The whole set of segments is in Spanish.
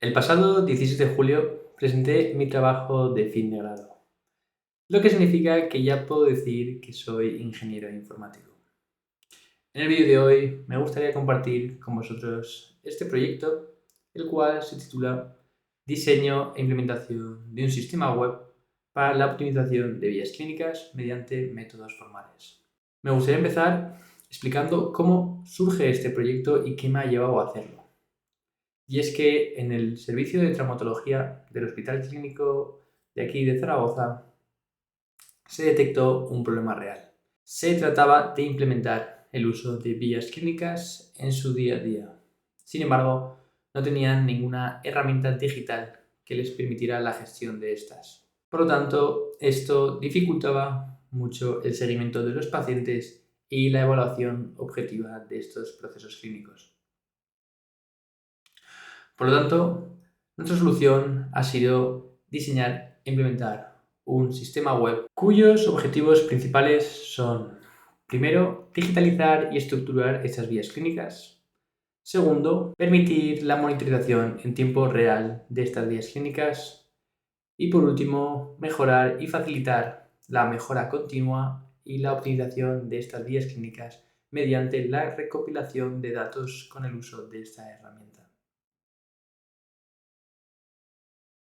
El pasado 16 de julio presenté mi trabajo de fin de grado, lo que significa que ya puedo decir que soy ingeniero informático. En el vídeo de hoy me gustaría compartir con vosotros este proyecto, el cual se titula Diseño e implementación de un sistema web para la optimización de vías clínicas mediante métodos formales. Me gustaría empezar explicando cómo surge este proyecto y qué me ha llevado a hacerlo. Y es que en el servicio de traumatología del Hospital Clínico de aquí de Zaragoza se detectó un problema real. Se trataba de implementar el uso de vías clínicas en su día a día. Sin embargo, no tenían ninguna herramienta digital que les permitiera la gestión de estas. Por lo tanto, esto dificultaba mucho el seguimiento de los pacientes y la evaluación objetiva de estos procesos clínicos. Por lo tanto, nuestra solución ha sido diseñar e implementar un sistema web cuyos objetivos principales son, primero, digitalizar y estructurar estas vías clínicas. Segundo, permitir la monitorización en tiempo real de estas vías clínicas. Y por último, mejorar y facilitar la mejora continua y la optimización de estas vías clínicas mediante la recopilación de datos con el uso de esta herramienta.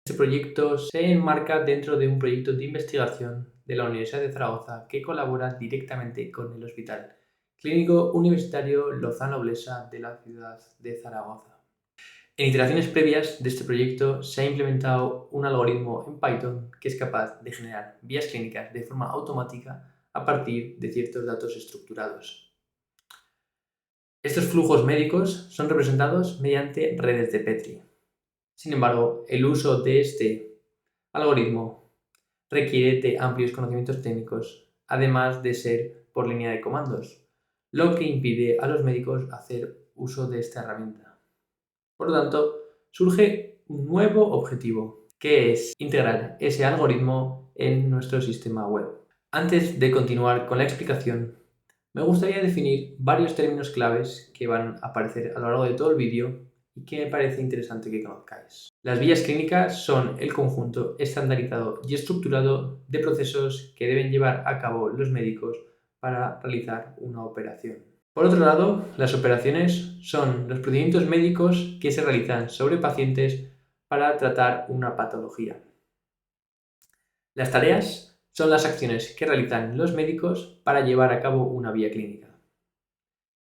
Este proyecto se enmarca dentro de un proyecto de investigación de la Universidad de Zaragoza que colabora directamente con el Hospital Clínico Universitario Lozano Blesa de la ciudad de Zaragoza. En iteraciones previas de este proyecto se ha implementado un algoritmo en Python que es capaz de generar vías clínicas de forma automática a partir de ciertos datos estructurados. Estos flujos médicos son representados mediante redes de Petri. Sin embargo, el uso de este algoritmo requiere de amplios conocimientos técnicos, además de ser por línea de comandos, lo que impide a los médicos hacer uso de esta herramienta. Por lo tanto, surge un nuevo objetivo, que es integrar ese algoritmo en nuestro sistema web. Antes de continuar con la explicación, me gustaría definir varios términos claves que van a aparecer a lo largo de todo el vídeo y que me parece interesante que conozcáis. Las vías clínicas son el conjunto estandarizado y estructurado de procesos que deben llevar a cabo los médicos para realizar una operación. Por otro lado, las operaciones son los procedimientos médicos que se realizan sobre pacientes para tratar una patología. Las tareas son las acciones que realizan los médicos para llevar a cabo una vía clínica.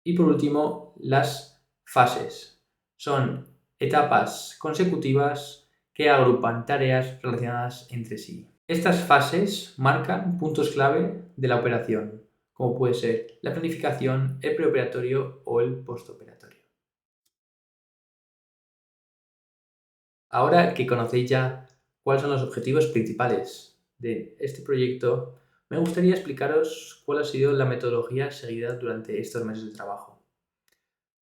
Y por último, las fases. Son etapas consecutivas que agrupan tareas relacionadas entre sí. Estas fases marcan puntos clave de la operación, como puede ser la planificación, el preoperatorio o el postoperatorio. Ahora que conocéis ya cuáles son los objetivos principales de este proyecto, me gustaría explicaros cuál ha sido la metodología seguida durante estos meses de trabajo.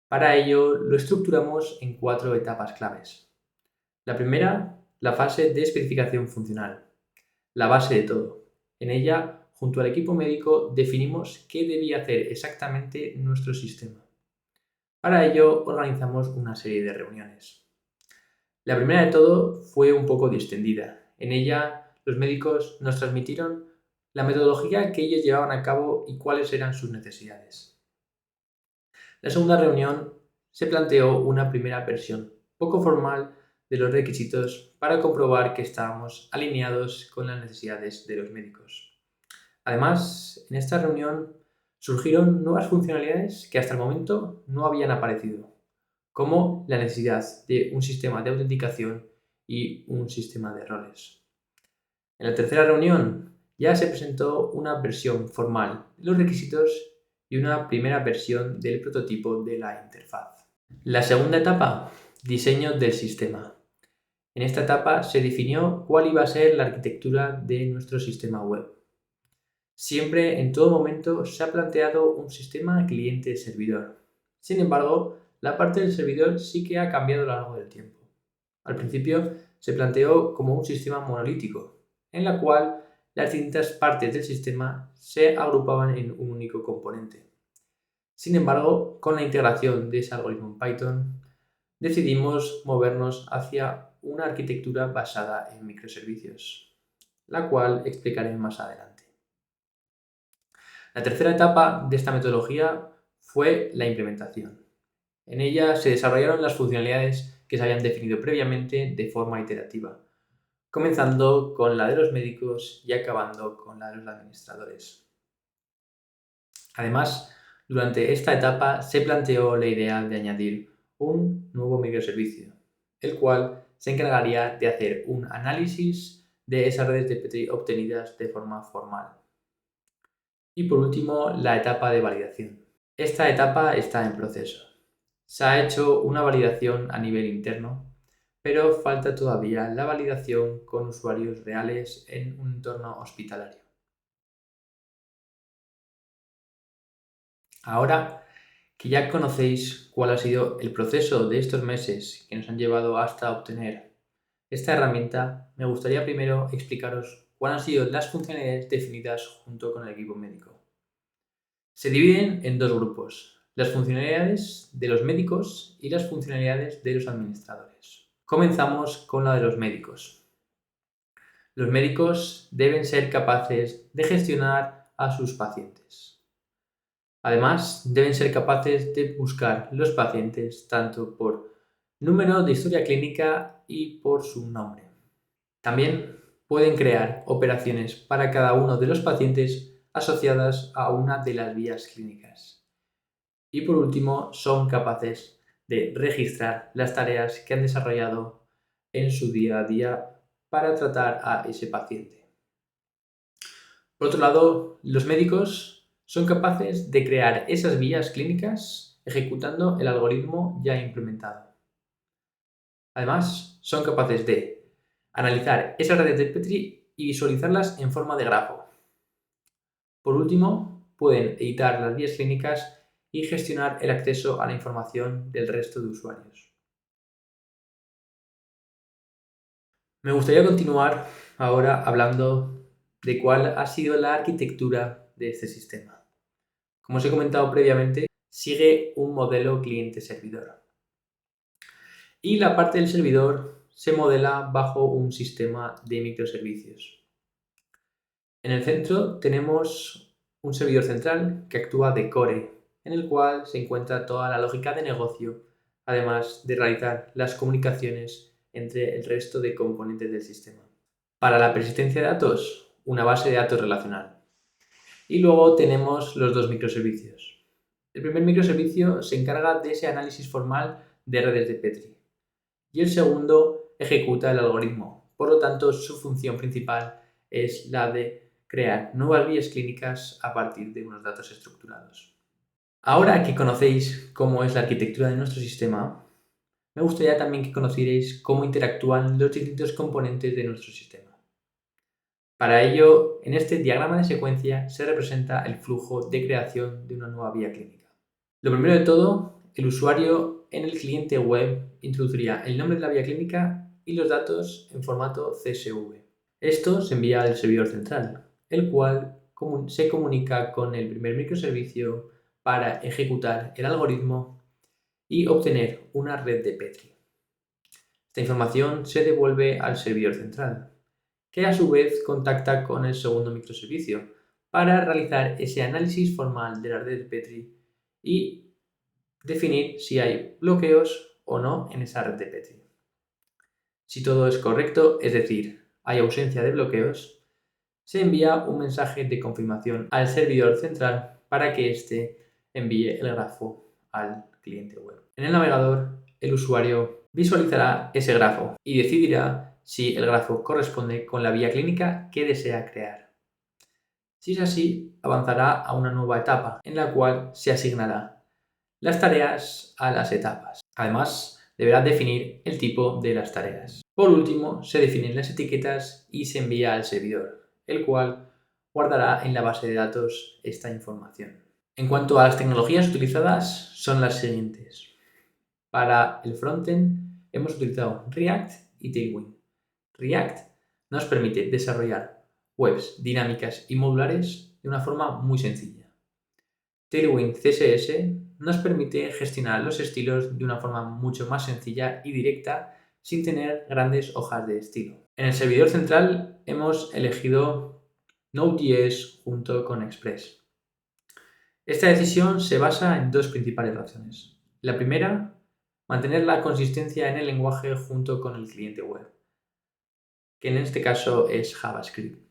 Para ello, lo estructuramos en 4 etapas claves. La primera, la fase de especificación funcional, la base de todo. En ella, junto al equipo médico, definimos qué debía hacer exactamente nuestro sistema. Para ello, organizamos una serie de reuniones. La primera de todo fue un poco distendida. En ella, los médicos nos transmitieron la metodología que ellos llevaban a cabo y cuáles eran sus necesidades. La segunda reunión se planteó una primera versión poco formal de los requisitos para comprobar que estábamos alineados con las necesidades de los médicos. Además, en esta reunión surgieron nuevas funcionalidades que hasta el momento no habían aparecido, como la necesidad de un sistema de autenticación y un sistema de roles. En la tercera reunión ya se presentó una versión formal de los requisitos y una primera versión del prototipo de la interfaz. La segunda etapa, diseño del sistema. En esta etapa se definió cuál iba a ser la arquitectura de nuestro sistema web. Siempre, en todo momento, se ha planteado un sistema cliente-servidor. Sin embargo, la parte del servidor sí que ha cambiado a lo largo del tiempo. Al principio se planteó como un sistema monolítico, en la cual las distintas partes del sistema se agrupaban en un único componente. Sin embargo, con la integración de ese algoritmo en Python, decidimos movernos hacia una arquitectura basada en microservicios, la cual explicaré más adelante. La tercera etapa de esta metodología fue la implementación. En ella se desarrollaron las funcionalidades que se habían definido previamente de forma iterativa, comenzando con la de los médicos y acabando con la de los administradores. Además, durante esta etapa se planteó la idea de añadir un nuevo microservicio, el cual se encargaría de hacer un análisis de esas redes de Petri obtenidas de forma formal. Y por último, la etapa de validación. Esta etapa está en proceso. Se ha hecho una validación a nivel interno, pero falta todavía la validación con usuarios reales en un entorno hospitalario. Ahora que ya conocéis cuál ha sido el proceso de estos meses que nos han llevado hasta obtener esta herramienta, me gustaría primero explicaros cuáles han sido las funcionalidades definidas junto con el equipo médico. Se dividen en dos grupos, las funcionalidades de los médicos y las funcionalidades de los administradores. Comenzamos con la de los médicos. Los médicos deben ser capaces de gestionar a sus pacientes. Además, deben ser capaces de buscar los pacientes tanto por número de historia clínica y por su nombre. También pueden crear operaciones para cada uno de los pacientes asociadas a una de las vías clínicas. Y por último, son capaces de registrar las tareas que han desarrollado en su día a día para tratar a ese paciente. Por otro lado, los médicos son capaces de crear esas vías clínicas ejecutando el algoritmo ya implementado. Además, son capaces de analizar esas redes de Petri y visualizarlas en forma de grafo. Por último, pueden editar las vías clínicas y gestionar el acceso a la información del resto de usuarios. Me gustaría continuar ahora hablando de cuál ha sido la arquitectura de este sistema. Como os he comentado previamente, sigue un modelo cliente-servidor. Y la parte del servidor se modela bajo un sistema de microservicios. En el centro tenemos un servidor central que actúa de core, en el cual se encuentra toda la lógica de negocio, además de realizar las comunicaciones entre el resto de componentes del sistema. Para la persistencia de datos, una base de datos relacional. Y luego tenemos los dos microservicios. El primer microservicio se encarga de ese análisis formal de redes de Petri. Y el segundo ejecuta el algoritmo. Por lo tanto, su función principal es la de crear nuevas vías clínicas a partir de unos datos estructurados. Ahora que conocéis cómo es la arquitectura de nuestro sistema, me gustaría también que conocierais cómo interactúan los distintos componentes de nuestro sistema. Para ello, en este diagrama de secuencia se representa el flujo de creación de una nueva vía clínica. Lo primero de todo, el usuario en el cliente web introduciría el nombre de la vía clínica y los datos en formato CSV. Esto se envía al servidor central, el cual se comunica con el primer microservicio para ejecutar el algoritmo y obtener una red de Petri. Esta información se devuelve al servidor central, que a su vez contacta con el segundo microservicio para realizar ese análisis formal de la red de Petri y definir si hay bloqueos o no en esa red de Petri. Si todo es correcto, es decir, hay ausencia de bloqueos, se envía un mensaje de confirmación al servidor central para que éste envíe el grafo al cliente web. En el navegador, el usuario visualizará ese grafo y decidirá si el grafo corresponde con la vía clínica que desea crear. Si es así, avanzará a una nueva etapa en la cual se asignará las tareas a las etapas. Además, deberá definir el tipo de las tareas. Por último, se definen las etiquetas y se envía al servidor, el cual guardará en la base de datos esta información. En cuanto a las tecnologías utilizadas, son las siguientes. Para el frontend hemos utilizado React y Tailwind. React nos permite desarrollar webs dinámicas y modulares de una forma muy sencilla. Tailwind CSS nos permite gestionar los estilos de una forma mucho más sencilla y directa sin tener grandes hojas de estilo. En el servidor central hemos elegido Node.js junto con Express. Esta decisión se basa en dos principales razones. La primera, mantener la consistencia en el lenguaje junto con el cliente web, que en este caso es JavaScript.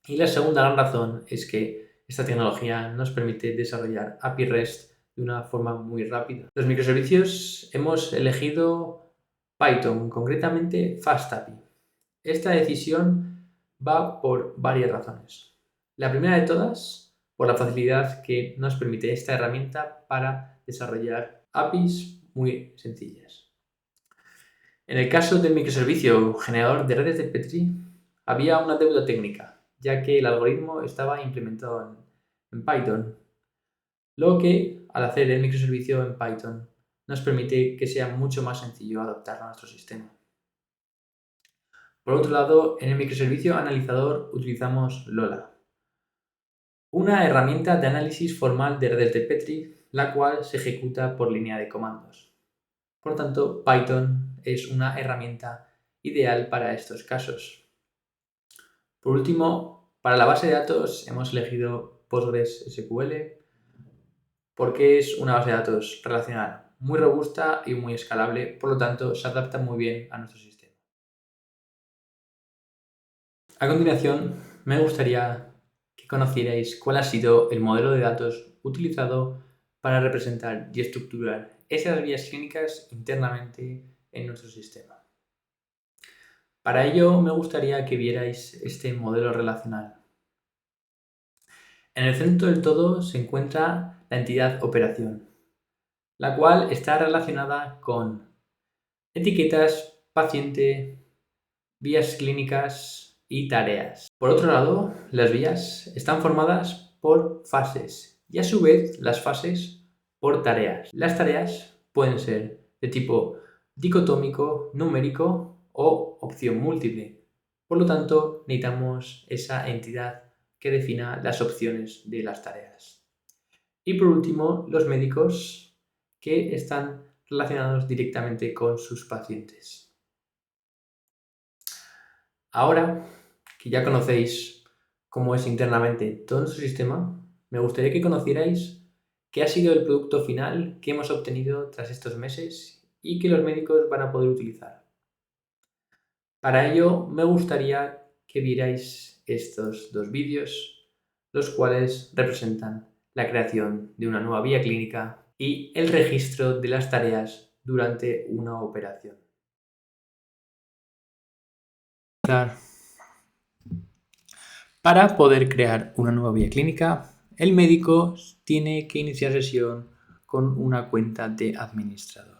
Y la segunda gran razón es que esta tecnología nos permite desarrollar API REST de una forma muy rápida. Los microservicios hemos elegido Python, concretamente FastAPI. Esta decisión va por varias razones. La primera de todas, por la facilidad que nos permite esta herramienta para desarrollar APIs muy sencillas. En el caso del microservicio generador de redes de Petri, había una deuda técnica, ya que el algoritmo estaba implementado en Python, lo que, al hacer el microservicio en Python, nos permite que sea mucho más sencillo adaptarlo a nuestro sistema. Por otro lado, en el microservicio analizador utilizamos Lola, una herramienta de análisis formal de redes de Petri, la cual se ejecuta por línea de comandos. Por lo tanto, Python es una herramienta ideal para estos casos. Por último, para la base de datos hemos elegido PostgreSQL porque es una base de datos relacional muy robusta y muy escalable, por lo tanto se adapta muy bien a nuestro sistema. A continuación, me gustaría que conocierais cuál ha sido el modelo de datos utilizado para representar y estructurar esas vías clínicas internamente en nuestro sistema. Para ello, me gustaría que vierais este modelo relacional. En el centro del todo se encuentra la entidad operación, la cual está relacionada con etiquetas, paciente, vías clínicas y tareas. Por otro lado, las vías están formadas por fases y a su vez las fases por tareas. Las tareas pueden ser de tipo dicotómico, numérico o opción múltiple. Por lo tanto, necesitamos esa entidad que defina las opciones de las tareas. Y por último, los médicos que están relacionados directamente con sus pacientes. Ahora que ya conocéis cómo es internamente todo nuestro sistema, me gustaría que conocierais qué ha sido el producto final que hemos obtenido tras estos meses y que los médicos van a poder utilizar. Para ello, me gustaría que vierais estos dos vídeos, los cuales representan la creación de una nueva vía clínica y el registro de las tareas durante una operación. Para poder crear una nueva vía clínica, el médico tiene que iniciar sesión con una cuenta de administrador.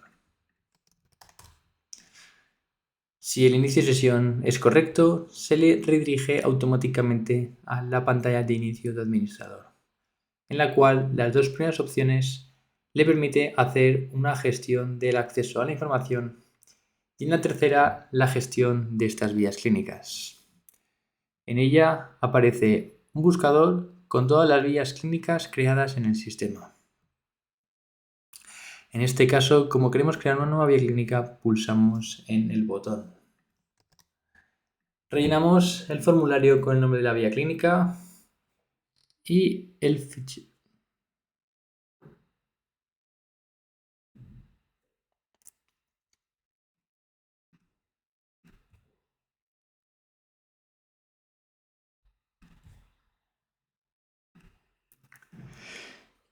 Si el inicio de sesión es correcto, se le redirige automáticamente a la pantalla de inicio de administrador, en la cual las dos primeras opciones le permite hacer una gestión del acceso a la información y en la tercera la gestión de estas vías clínicas. En ella aparece un buscador con todas las vías clínicas creadas en el sistema. En este caso, como queremos crear una nueva vía clínica, pulsamos en el botón. Rellenamos el formulario con el nombre de la vía clínica y el fichero.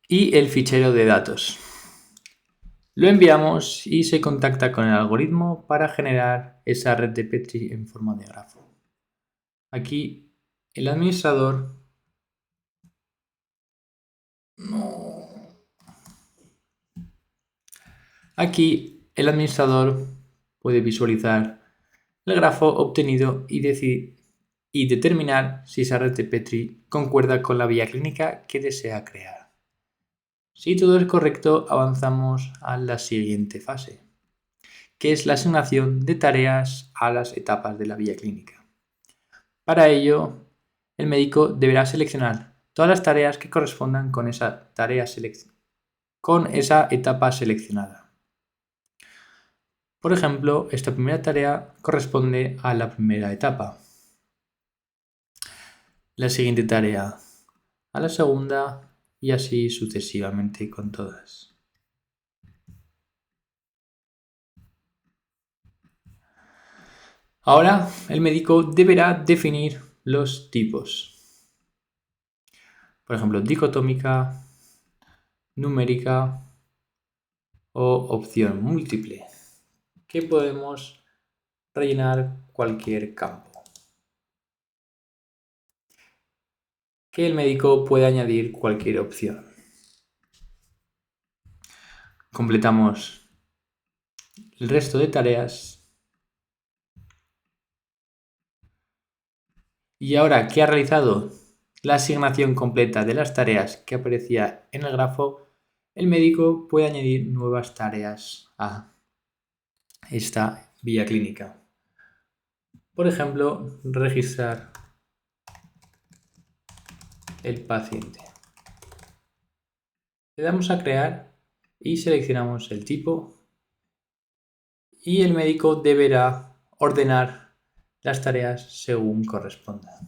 Y el fichero de datos. Lo enviamos y se contacta con el algoritmo para generar esa red de Petri en forma de grafo. Aquí el administrador puede visualizar el grafo obtenido y determinar si esa red de Petri concuerda con la vía clínica que desea crear. Si todo es correcto, avanzamos a la siguiente fase, que es la asignación de tareas a las etapas de la vía clínica. Para ello, el médico deberá seleccionar todas las tareas que correspondan con esa tarea selección. con esa etapa seleccionada. Por ejemplo, esta primera tarea corresponde a la primera etapa. La siguiente tarea a la segunda y así sucesivamente con todas. Ahora el médico deberá definir los tipos. Por ejemplo, dicotómica, numérica o opción múltiple, que podemos rellenar cualquier campo. Que el médico puede añadir cualquier opción. Completamos el resto de tareas. Y ahora que ha realizado la asignación completa de las tareas que aparecía en el grafo, el médico puede añadir nuevas tareas a esta vía clínica. Por ejemplo, registrar el paciente. Le damos a crear y seleccionamos el tipo y el médico deberá ordenar las tareas según corresponda.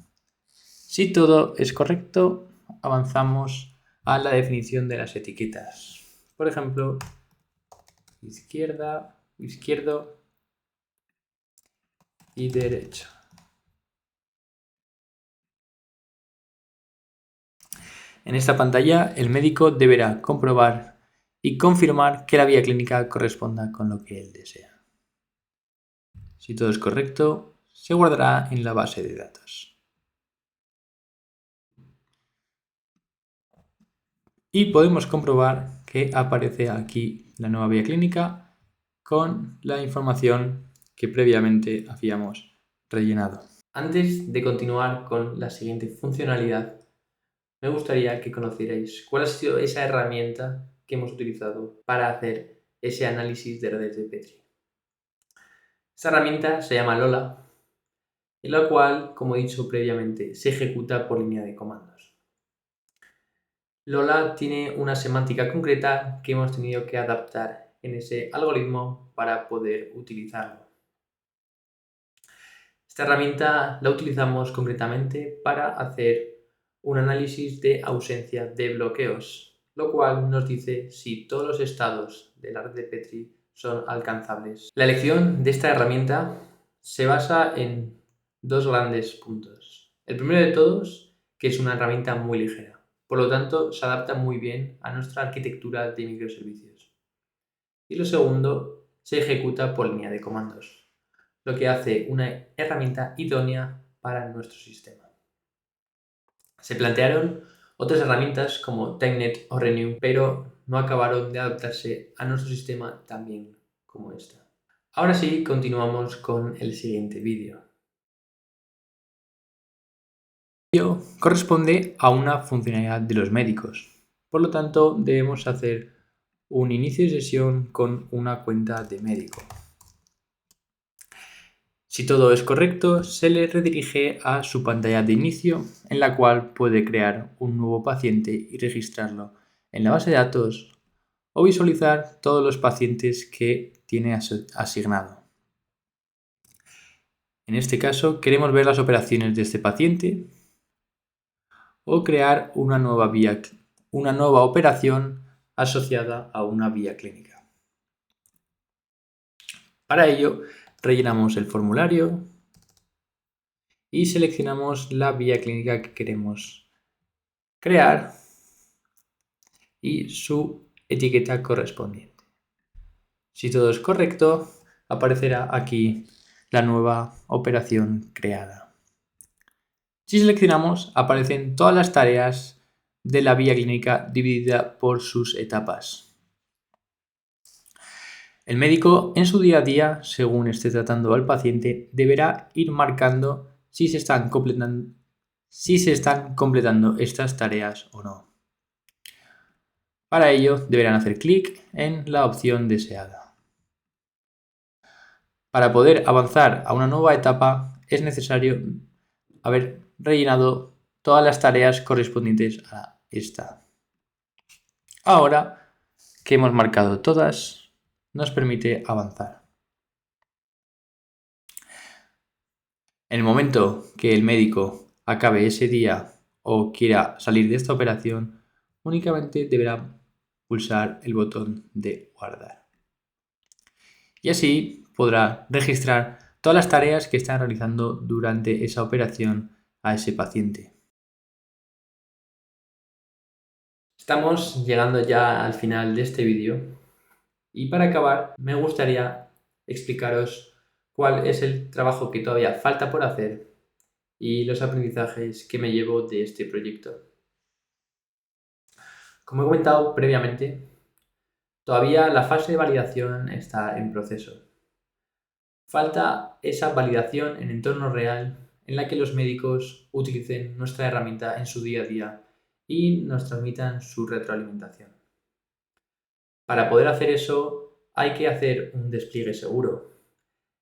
Si todo es correcto, avanzamos a la definición de las etiquetas. Por ejemplo, izquierda, izquierdo y derecho. En esta pantalla, el médico deberá comprobar y confirmar que la vía clínica corresponda con lo que él desea. Si todo es correcto, se guardará en la base de datos. Y podemos comprobar que aparece aquí la nueva vía clínica con la información que previamente habíamos rellenado. Antes de continuar con la siguiente funcionalidad, me gustaría que conocierais cuál ha sido esa herramienta que hemos utilizado para hacer ese análisis de redes de Petri. Esta herramienta se llama Lola, en la cual, como he dicho previamente, se ejecuta por línea de comandos. Lola tiene una semántica concreta que hemos tenido que adaptar en ese algoritmo para poder utilizarlo. Esta herramienta la utilizamos concretamente para hacer un análisis de ausencia de bloqueos, lo cual nos dice si todos los estados de la red de Petri son alcanzables. La elección de esta herramienta se basa en dos grandes puntos. El primero de todos, que es una herramienta muy ligera, por lo tanto se adapta muy bien a nuestra arquitectura de microservicios. Y lo segundo, se ejecuta por línea de comandos, lo que hace una herramienta idónea para nuestro sistema. Se plantearon otras herramientas como TechNet o Renew, pero no acabaron de adaptarse a nuestro sistema tan bien como esta. Ahora sí, continuamos con el siguiente vídeo. Ello corresponde a una funcionalidad de los médicos. Por lo tanto, debemos hacer un inicio de sesión con una cuenta de médico. Si todo es correcto, se le redirige a su pantalla de inicio, en la cual puede crear un nuevo paciente y registrarlo en la base de datos o visualizar todos los pacientes que tiene asignado. En este caso, queremos ver las operaciones de este paciente o crear una nueva operación asociada a una vía clínica. Para ello, rellenamos el formulario y seleccionamos la vía clínica que queremos crear y su etiqueta correspondiente. Si todo es correcto, aparecerá aquí la nueva operación creada. Si seleccionamos, aparecen todas las tareas de la vía clínica dividida por sus etapas. El médico, en su día a día, según esté tratando al paciente, deberá ir marcando si se están completando estas tareas o no. Para ello, deberán hacer clic en la opción deseada. Para poder avanzar a una nueva etapa, es necesario haber rellenado todas las tareas correspondientes a esta. Ahora que hemos marcado todas nos permite avanzar. En el momento que el médico acabe ese día o quiera salir de esta operación, únicamente deberá pulsar el botón de guardar. Y así podrá registrar todas las tareas que están realizando durante esa operación a ese paciente. Estamos llegando ya al final de este vídeo y para acabar me gustaría explicaros cuál es el trabajo que todavía falta por hacer y los aprendizajes que me llevo de este proyecto. Como he comentado previamente, todavía la fase de validación está en proceso. Falta esa validación en entorno real en la que los médicos utilicen nuestra herramienta en su día a día y nos transmitan su retroalimentación. Para poder hacer eso hay que hacer un despliegue seguro,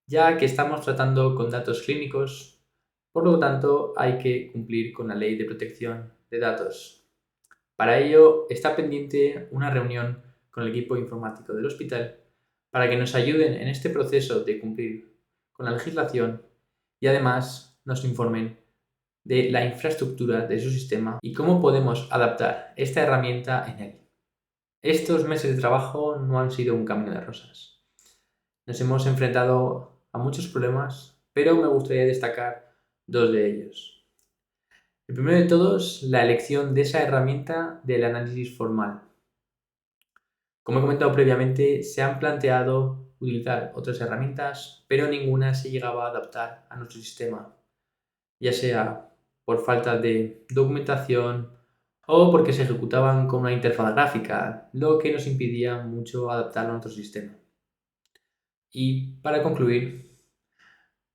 ya que estamos tratando con datos clínicos, por lo tanto hay que cumplir con la ley de protección de datos. Para ello está pendiente una reunión con el equipo informático del hospital para que nos ayuden en este proceso de cumplir con la legislación y además nos informen de la infraestructura de su sistema y cómo podemos adaptar esta herramienta en él. Estos meses de trabajo no han sido un camino de rosas. Nos hemos enfrentado a muchos problemas, pero me gustaría destacar dos de ellos. El primero de todos, la elección de esa herramienta del análisis formal. Como he comentado previamente, se han planteado utilizar otras herramientas, pero ninguna se llegaba a adaptar a nuestro sistema, ya sea por falta de documentación o porque se ejecutaban con una interfaz gráfica, lo que nos impidía mucho adaptarlo a nuestro sistema. Y para concluir,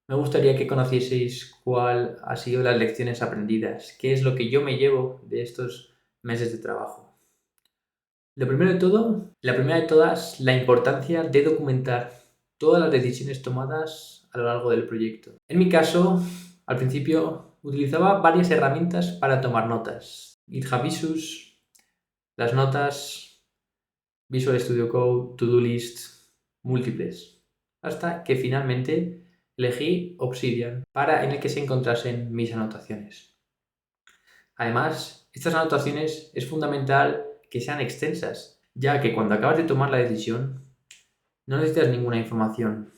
me gustaría que conocieseis cuál han sido las lecciones aprendidas, qué es lo que yo me llevo de estos meses de trabajo. Lo primero de todo, la primera de todas, la importancia de documentar todas las decisiones tomadas a lo largo del proyecto. En mi caso, al principio utilizaba varias herramientas para tomar notas. GitHub Issues, las notas, Visual Studio Code, To-Do List, múltiples. Hasta que finalmente elegí Obsidian en el que se encontrasen mis anotaciones. Además, estas anotaciones es fundamental que sean extensas, ya que cuando acabas de tomar la decisión no necesitas ninguna información,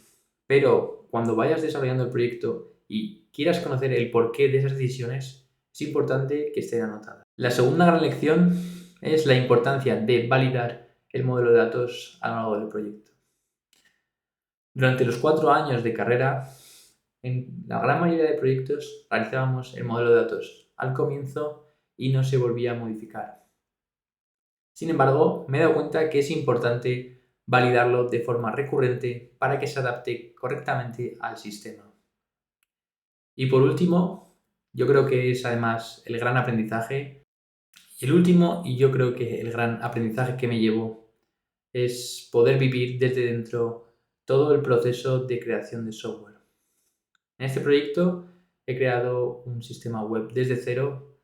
pero cuando vayas desarrollando el proyecto y quieras conocer el porqué de esas decisiones, es importante que estén anotadas. La segunda gran lección es la importancia de validar el modelo de datos a lo largo del proyecto. Durante los 4 años de carrera, en la gran mayoría de proyectos realizábamos el modelo de datos al comienzo y no se volvía a modificar. Sin embargo, me he dado cuenta que es importante validarlo de forma recurrente para que se adapte correctamente al sistema. Y por último, yo creo que es además el gran aprendizaje. El último, y yo creo que el gran aprendizaje que me llevo, es poder vivir desde dentro todo el proceso de creación de software. En este proyecto he creado un sistema web desde cero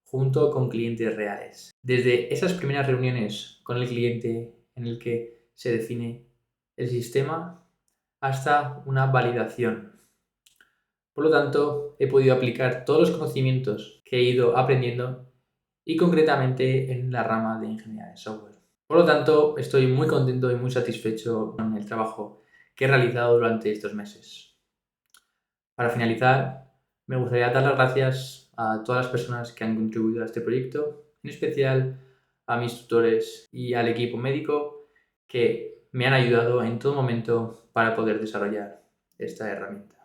junto con clientes reales. Desde esas primeras reuniones con el cliente en el que se define el sistema hasta una validación. Por lo tanto, he podido aplicar todos los conocimientos que he ido aprendiendo y concretamente en la rama de ingeniería de software. Por lo tanto, estoy muy contento y muy satisfecho con el trabajo que he realizado durante estos meses. Para finalizar, me gustaría dar las gracias a todas las personas que han contribuido a este proyecto, en especial a mis tutores y al equipo médico que me han ayudado en todo momento para poder desarrollar esta herramienta.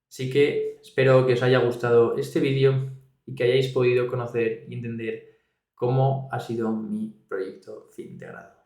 Así que espero que os haya gustado este vídeo y que hayáis podido conocer y entender cómo ha sido mi proyecto fin de grado.